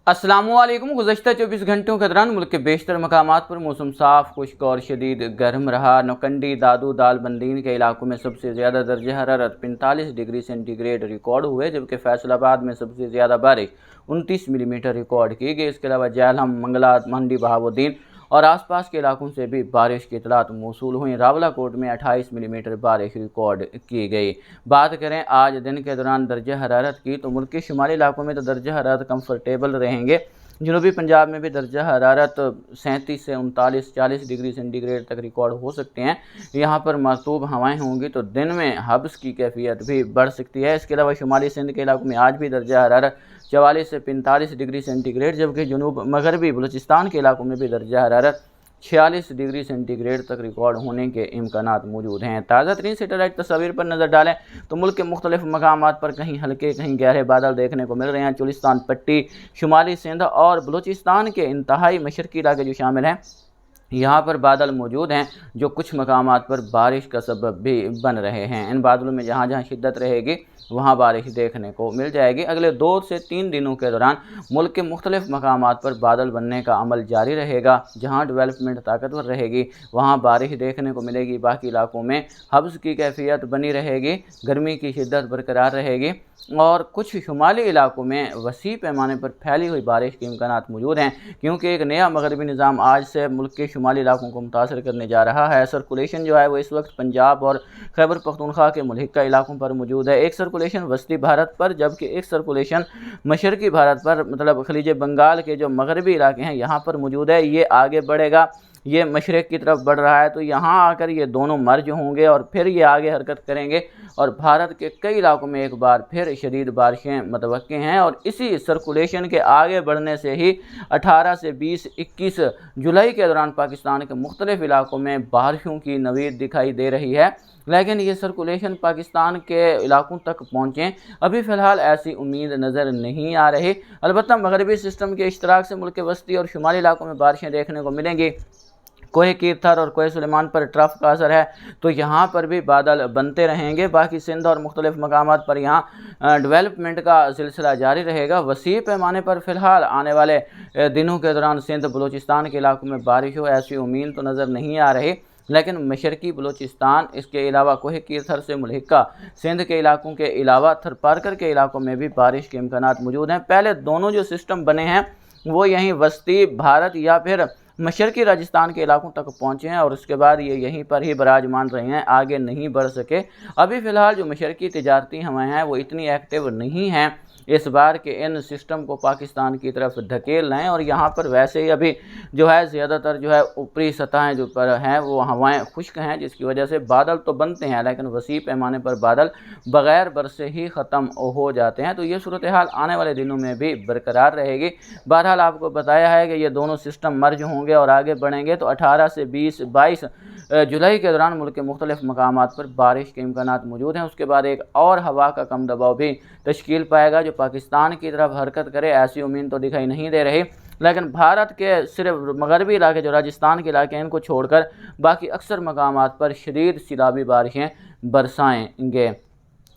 अस्सलामुअलैकुम। गुज़श्ता 24 घंटों के दौरान मुल्क के बेशतर मकामात पर मौसम साफ़, खुश्क और शदीद गर्म रहा। नौकंडी, दादू, दालबंदीन के इलाकों में सबसे ज़्यादा दर्जा हरारत 45 डिग्री सेंटीग्रेड रिकॉर्ड हुए, जबकि फैसलाबाद में सबसे ज़्यादा बारिश 29 मिलीमीटर रिकॉर्ड की गई। इसके अलावा जहलम, मंगला, मंडी, बहाउद्दीन और आसपास के इलाकों से भी बारिश की इतलात मौसूल हुई। रावलाकोट में 28 मिलीमीटर बारिश रिकॉर्ड की गई। बात करें आज दिन के दौरान दर्जा हरारत की, तो मुल्क के शुमाली इलाकों में तो दर्जा हरारत कंफर्टेबल रहेंगे। जनूबी पंजाब में भी दर्जा हरारत 37 से 39, 40 डिग्री सेंटीग्रेड तक रिकॉर्ड हो सकते हैं। यहाँ पर मरतूब हवाएं होंगी तो दिन में हब्स की कैफियत भी बढ़ सकती है। इसके अलावा शुमाली सिंध के इलाकों में आज भी दर्जा हरारत 44 से 45 डिग्री सेंटीग्रेड, जबकि जनूब मगरबी बलूचिस्तान के इलाकों में भी दर्जा हरारत 46 डिग्री सेंटीग्रेड तक रिकॉर्ड होने के इम्कानात मौजूद हैं। ताज़ा तरीन सेटेलाइट तस्वीर पर नज़र डालें तो मुल्क के मुख्तलिफ मकामात पर कहीं हल्के कहीं गहरे बादल देखने को मिल रहे हैं। चुलिस्तान पट्टी, शुमाली सिंध और बलूचिस्तान के इंतहाई मशरकी इलाके जो शामिल हैं, यहाँ पर बादल मौजूद हैं जो कुछ मकामात पर बारिश का सबब भी बन रहे हैं। इन बादलों में जहाँ जहाँ शिद्दत रहेगी वहाँ बारिश देखने को मिल जाएगी। अगले 2 से 3 दिनों के दौरान मुल्क के मुख्तलिफ मकामात पर बादल बनने का अमल जारी रहेगा। जहाँ डेवलपमेंट ताकतवर रहेगी वहाँ बारिश देखने को मिलेगी। बाकी इलाकों में हब्स की कैफियत बनी रहेगी, गर्मी की शिद्दत बरकरार रहेगी और कुछ शुमाली इलाकों में वसी पैमाने पर फैली हुई बारिश के इम्कानात मौजूद हैं, क्योंकि एक नया मगरबी निज़ाम आज से मुल्क के शुमाली इलाकों को मुतासर करने जा रहा है। सर्कुलेशन जो है वो इस वक्त पंजाब और खैबर पख्तूनख्वा के मुल्हिका इलाकों पर मौजूद है। एक सर्कुलेशन वस्ती भारत पर, जबकि एक सर्कुलेशन मशरकी भारत पर, मतलब खलीज बंगाल के जो मगरबी इलाके हैं यहाँ पर मौजूद है। ये आगे बढ़ेगा, ये मशरक़ की तरफ बढ़ रहा है, तो यहाँ आकर ये दोनों मर्ज होंगे और फिर ये आगे हरकत करेंगे और भारत के कई इलाकों में एक बार फिर शदीद बारिशें मुतवक्के हैं। और इसी सर्कुलेशन के आगे बढ़ने से ही 18 से 20-21 जुलाई के दौरान पाकिस्तान के मुख्तलिफ इलाकों में बारिशों की नवीद दिखाई दे रही है। लेकिन ये सर्कुलेशन पाकिस्तान के इलाकों तक पहुँचें, अभी फ़िलहाल ऐसी उम्मीद नज़र नहीं आ रही। अलबत्ता मगरबी सिस्टम के इश्तराक से मुल्क के वस्ती और शुमाली इलाकों में बारिशें देखने को मिलेंगी। कोहे कीरथर और कोहे सुलेमान पर ट्रफ का असर है, तो यहाँ पर भी बादल बनते रहेंगे। बाकी सिंध और मुख्तलिफ मकामात पर यहाँ डेवलपमेंट का सिलसिला जारी रहेगा। वसी पैमाने पर फ़िलहाल आने वाले दिनों के दौरान सिंध बलूचिस्तान के इलाकों में बारिश हो ऐसी उम्मीद तो नज़र नहीं आ रही। लेकिन मशरकी बलूचिस्तान, इसके अलावा कोहे कीरथर से मुल्हिका सिंध के इलाकों के अलावा थरपारकर के इलाकों में भी बारिश के इम्कानात मौजूद हैं। पहले दोनों जो सिस्टम बने हैं वो यहीं वस्ती भारत या फिर मशरकी राजस्थान के इलाकों तक पहुँचे हैं और उसके बाद ये यहीं पर ही बराजमान रहे हैं, आगे नहीं बढ़ सके। अभी फ़िलहाल जो मशरकी तिजारती हवाएं हैं वो इतनी एक्टिव नहीं हैं इस बार के इन सिस्टम को पाकिस्तान की तरफ धकेल रहे हैं। और यहाँ पर वैसे ही अभी जो है ज़्यादातर जो है ऊपरी सतहें जो पर हैं वो हवाएं खुश्क हैं, जिसकी वजह से बादल तो बनते हैं लेकिन वसी पैमाने पर बादल बग़ैर बरसे ही ख़त्म हो जाते हैं। तो ये सूरत हाल आने वाले दिनों में भी बरकरार रहेगी। बहरहाल आपको बताया है कि ये दोनों सिस्टम मर्ज होंगे और आगे बढ़ेंगे, तो 18 से 20-22 जुलाई के दौरान मुल्क के मुख्तलिफ मकामात पर बारिश के इम्कानात मौजूद हैं। उसके बाद एक और हवा का कम दबाव भी तश्कील पाएगा जो पाकिस्तान की तरफ हरकत करे, ऐसी उम्मीद तो दिखाई नहीं दे रही। लेकिन भारत के सिर्फ मगरबी इलाके जो राजस्थान के इलाके हैं इनको छोड़कर बाकी अक्सर मकामात पर शदीद सिलाबी बारिशें बरसाएंगे।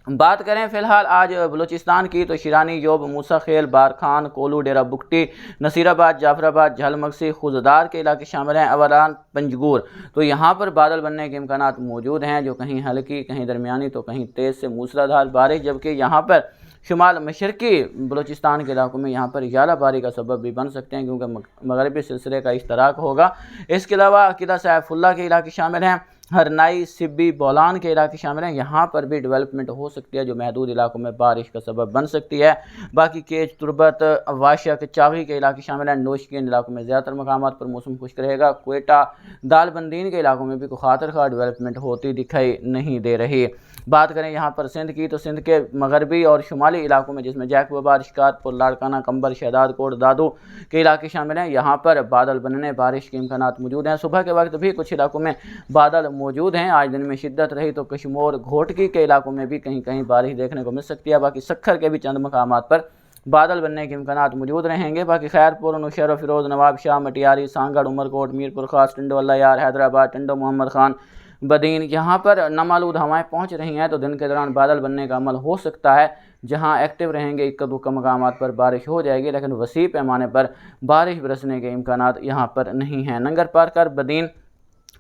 बात करें फ़िलहाल आज बलूचिस्तान की, तो शिरानी, योब, मूसा खेल, बारखान, कोलू, डेरा बुगटी, नसीराबाद, जाफराबाद, झलमगसी, खुजदार के इलाके शामिल हैं। अवरान, पंजगूर, तो यहाँ पर बादल बनने के इम्कानात मौजूद हैं, जो कहीं हल्की, कहीं दरमियानी तो कहीं तेज़ से मूसलाधार बारिश, जबकि यहाँ पर शुमाल मशरकी बलूचिस्तान के इलाकों में यहाँ पर यालाबारी का सबब भी बन सकते हैं, क्योंकि मगरबी सिलसिले का इश्तराक होगा। इसके अलावा किला सैफुल्ला के इलाके शामिल हैं, हरनाई, सिब्बी, बोलान के इलाके शामिल हैं। यहाँ पर भी डेवलपमेंट हो सकती है जो महदूद इलाकों में बारिश का सबब बन सकती है। बाकी केज, तुरबत, वाशक, चागी के इलाके शामिल हैं। नोशकीन इलाकों में ज़्यादातर मकामात पर मौसम खुश्क रहेगा। क्वेटा, दालबंदीन के इलाकों में भी कोई खातर खा डेवलपमेंट होती दिखाई नहीं दे रही। बात करें यहाँ पर सिंध की, तो सिंध के मगरबी और शुमाली इलाकों में जिसमें जैकबाबाद, शिकारपुर, लाड़काना, कंबर, शहदाद कोट, दादू के इलाके शामिल हैं, यहाँ पर बादल बनने, बारिश के इम्कानात मौजूद हैं। सुबह के वक्त भी कुछ इलाकों में बादल मौजूद हैं। आज दिन में शिद्दत रही तो कश्मोर, घोटकी के इलाकों में भी कहीं कहीं बारिश देखने को मिल सकती है। बाकी सखर के भी चंद मकामात पर बादल बनने के इम्कानात मौजूद रहेंगे। बाकी खैरपुर, नौशहरा, फिरोज, नवाब शाह, मटियारी, सांगड़, उमरकोट, मीरपुर खास, टंडोला यार, हैदराबाद, टंडो मोहम्मद खान, बदीन, यहाँ पर नामालूद हवाएं पहुँच रही हैं, तो दिन के दौरान बादल बनने का अमल हो सकता है। जहां एक्टिव रहेंगे इक्का दुक्का मकामात पर बारिश हो जाएगी, लेकिन वसी पैमाने पर बारिश बरसने के इम्कानात यहाँ पर नहीं हैं। नंगर पार्कर, बदीन,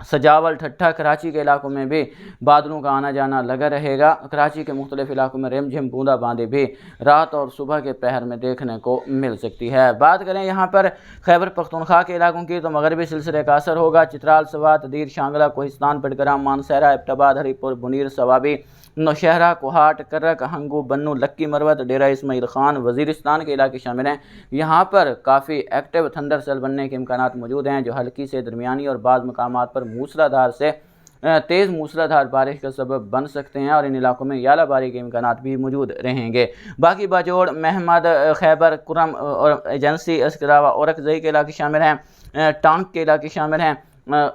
सजावल, ठट्ठा, कराची के इलाकों में भी बादलों का आना जाना लगा रहेगा। कराची के मुख्तलिफ इलाकों में रिमझिम बूंदाबांदी भी रात और सुबह के पहर में देखने को मिल सकती है। बात करें यहाँ पर खैबर पख्तूनख्वा के इलाकों की, तो मगरबी सिलसिले का असर होगा। चित्राल, सवात, दीर, शांगला, कोहिस्तान, बडग्राम, मानसहरा, एबटाबाद, हरीपुर, बुनीर, सवाबी, नौशहरा, कोहाट, कर्रक, हंगू, बन्नू, लक्की मरवत, डेरा इस्माइल खान, वजीरिस्तान के इलाके शामिल हैं। यहाँ पर काफ़ी एक्टिव थंडर सेल बनने के इम्कानात मौजूद हैं, जो हल्की से दरमियानी और बाज़ मकामात पर मूसलाधार से तेज़ मूसलाधार बारिश का सबब बन सकते हैं, और इन इलाकों में यालाबारी के इम्कानात भी मौजूद रहेंगे। बाकी बाजोड़, महमद, खैबर, कुरम और एजेंसी, इसके अलावा औरकजई के इलाके शामिल हैं, टांग के इलाके शामिल हैं,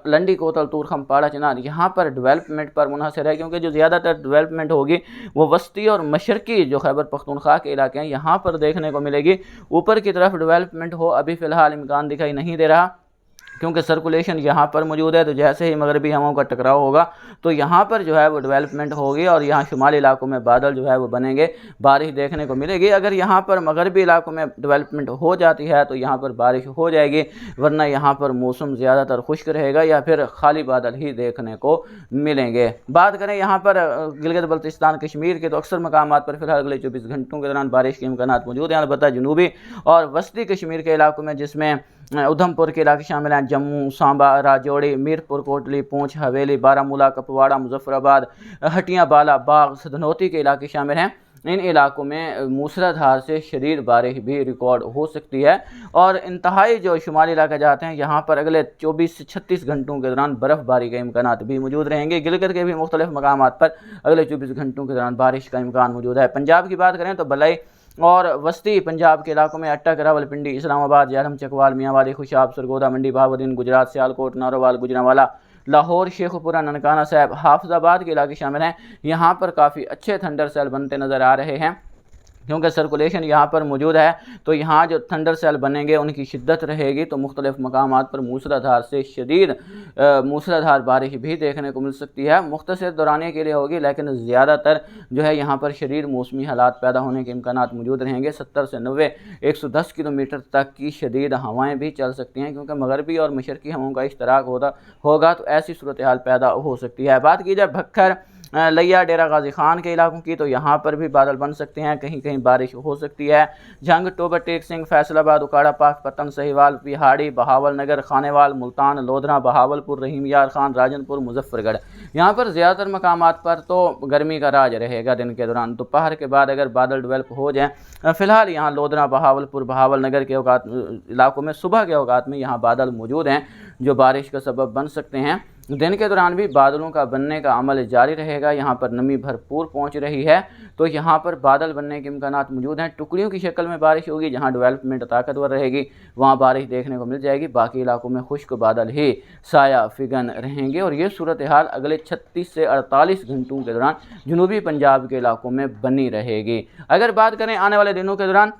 लंडी, कोतल, तूरखम, पाड़ा, चिनार। यहाँ पर डेवलपमेंट पर मुनहसर है, क्योंकि जो ज़्यादातर डेवलपमेंट होगी वो वस्ती और मशरकी जो खैबर पख्तूनख्वा के इलाके हैं यहाँ पर देखने को मिलेगी। ऊपर की तरफ डेवलपमेंट हो अभी फ़िलहाल इम्कान दिखाई नहीं दे रहा, क्योंकि सर्कुलेशन यहाँ पर मौजूद है। तो जैसे ही मगरबी हवाओं का टकराव होगा तो यहाँ पर जो है वो डेवलपमेंट होगी, और यहाँ शुमाली इलाकों में बादल जो है वो बनेंगे, बारिश देखने को मिलेगी। अगर यहाँ पर मगरबी इलाकों में डेवलपमेंट हो जाती है तो यहाँ पर बारिश हो जाएगी, वरना यहाँ पर मौसम ज़्यादातर खुश्क रहेगा या फिर खाली बादल ही देखने को मिलेंगे। बात करें यहाँ पर गिलगित बल्तिस्तान कश्मीर के, तो अक्सर मकामात पर फिलहाल अगले 24 घंटों के दौरान बारिश के इम्कानात मौजूद हैं। अलबत्ता जनूबी और वस्ती कश्मीर के इलाकों में, जिसमें उधमपुर के इलाके शामिल हैं, जम्मू, सांबा, राजौरी, मीरपुर कोटली, पूंछ, हवेली, बारामूला, कपवाड़ा, मुजफ्फराबाद, हटियां, बाला, बाग, सदनौती के इलाके शामिल हैं। इन इलाकों में मूसलाधार से शदीद बारिश भी रिकॉर्ड हो सकती है, और इंतहाई जो शुमाली इलाके जाते हैं यहाँ पर अगले 24 से 36 घंटों के दौरान बर्फ़बारी के इम्कानात भी मौजूद रहेंगे। गिलगित के भी मुख्तलिफ मकामात पर अगले 24 घंटों के दौरान बारिश का इम्कान मौजूद है। पंजाब की बात करें तो बलई और वस्ती पंजाब के इलाकों में अट्टक, रावलपिंडी, इस्लामाबाद, जालम, चकवाल, मियांवाली, खुशाब, सरगोदा, मंडी, बहाउद्दीन, गुजरात, सियालकोट, नारोवाल, गुजरांवाला, लाहौर, शेखुपुरा, ननकाना साहब, हाफिजाबाद के इलाके शामिल हैं। यहाँ पर काफ़ी अच्छे थंडर सेल बनते नज़र आ रहे हैं, क्योंकि सर्कुलेशन यहाँ पर मौजूद है। तो यहाँ जो थंडर सेल बनेंगे उनकी शिद्दत रहेगी, तो मुख्तलिफ मकामात पर मूसलाधार से शदीद मूसलाधार बारिश भी देखने को मिल सकती है। मुख्तसर दौराने के लिए होगी, लेकिन ज़्यादातर जो है यहाँ पर शदीद मौसमी हालात पैदा होने के इम्कानात मौजूद रहेंगे। 70 से 90, 110 किलोमीटर तक की शदीद हवाएँ भी चल सकती हैं, क्योंकि मगरबी और मशरकी हवाओं का इश्तराक होगा तो ऐसी सूरत हाल पैदा हो सकती है। बात की जाए भक्खर, लिया, डेरा गाजी खान के इलाकों की, तो यहाँ पर भी बादल बन सकते हैं, कहीं कहीं बारिश हो सकती है। जंग, टोबर, टेक सिंह, फैसलाबाद, उकाड़ा, पाक पतन, सहीवाल, पिहाड़ी, बहावल नगर, खानेवाल, मुल्तान, लोधरा, बहावलपुर, रहीम यार खान, राजनपुर, मुजफ्फरगढ़। यहाँ पर ज़्यादातर मकामात पर तो गर्मी का राज रहेगा दिन के दौरान। दोपहर के बाद अगर बादल डेवलप हो जाए, फ़िलहाल यहाँ लोधरा, बहावलपुर, बहावल नगर के औकात इलाकों में सुबह के औकात में यहाँ बादल मौजूद हैं, जो बारिश का सबब बन सकते हैं। दिन के दौरान भी बादलों का बनने का अमल जारी रहेगा। यहाँ पर नमी भरपूर पहुँच रही है, तो यहाँ पर बादल बनने के इम्कानात मौजूद हैं। टुकड़ियों की शक्ल में बारिश होगी, जहाँ डेवलपमेंट ताकतवर रहेगी वहाँ बारिश देखने को मिल जाएगी। बाकी इलाकों में खुश्क बादल ही साया फिगन रहेंगे, और ये सूरत हाल अगले 36 से 48 घंटों के दौरान जनूबी पंजाब के इलाकों में बनी रहेगी। अगर बात करें आने वाले दिनों के दौरान,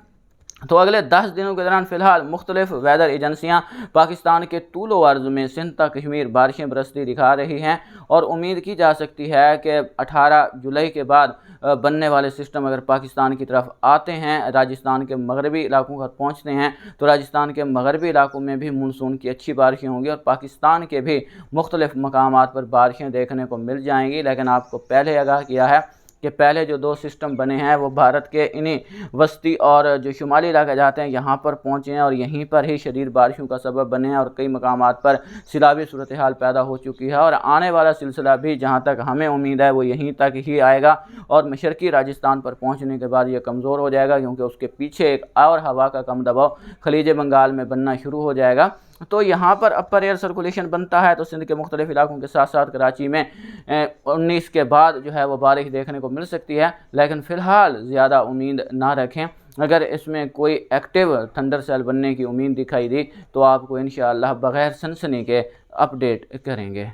तो अगले 10 दिनों के दौरान फ़िलहाल मुख्तलिफ वेदर एजेंसियाँ पाकिस्तान के तूल व अर्ज़ में सिंध तक कश्मीर बारिशें बरसती दिखा रही हैं, और उम्मीद की जा सकती है कि 18 जुलाई के बाद बनने वाले सिस्टम अगर पाकिस्तान की तरफ आते हैं, राजस्थान के मगरबी इलाकों पर पहुँचते हैं, तो राजस्थान के मगरबी इलाकों में भी मानसून की अच्छी बारिशें होंगी, और पाकिस्तान के भी मुख्तलिफ मकामात पर बारिशें देखने को मिल जाएंगी। लेकिन आपको पहले आगाह किया है कि पहले जो 2 सिस्टम बने हैं वो भारत के इन्हीं वस्ती और जो शुमाली इलाके जाते हैं यहाँ पर पहुँचे हैं, और यहीं पर ही शदीद बारिशों का सबब बने हैं, और कई मकामात पर सैलाबी सूरत हाल पैदा हो चुकी है। और आने वाला सिलसिला भी जहाँ तक हमें उम्मीद है वो यहीं तक ही आएगा, और मशरकी राजस्थान पर पहुँचने के बाद ये कमज़ोर हो जाएगा, क्योंकि उसके पीछे एक और हवा का कम दबाव खलीज बंगाल में बनना शुरू हो जाएगा। तो यहाँ पर अपर एयर सर्कुलेशन बनता है, तो सिंध के मुख्तलिफ इलाकों के साथ साथ कराची में 19 के बाद जो है वो बारिश देखने को मिल सकती है। लेकिन फ़िलहाल ज़्यादा उम्मीद ना रखें। अगर इसमें कोई एक्टिव थंडर सेल बनने की उम्मीद दिखाई दी तो आपको इंशाअल्लाह बग़ैर सनसनी के अपडेट करेंगे।